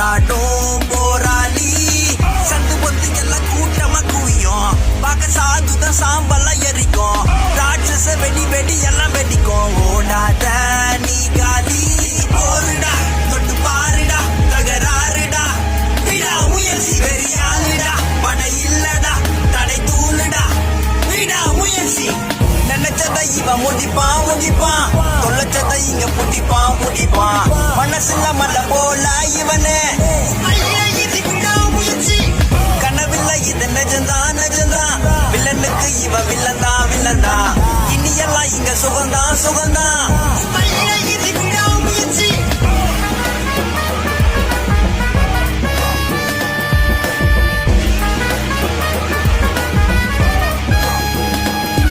போராடும் போராளி சந்து பொத்து எல்லாம் கூட்டமா குவியும் பார்க்க சாதுதான் சாம்பெல்லாம் எரிக்கும் ராட்சச வெடி வெடி எல்லாம் வெடிக்கும் ஓடாத நீ காலி போருடா தொட்டு பாருடா தகராறுடா விடா முயற்சி வெறியாளுடா படை இல்லடா தடை தூளுடா விடா முயற்சி நினைச்சதை இவன் முடிப்பான் முடிப்பான் தொலைச்சதை இங்க முடிப்பான் முடிப்பான் மனசுல மலை போல இவனே கனவில்லை இது நிஜந்தான் நிஜந்தான் வில்லனுக்கு இவன் வில்லந்தான் வில்லந்தான் இனி எல்லாம் இங்க சுகந்தான் சுகந்தான்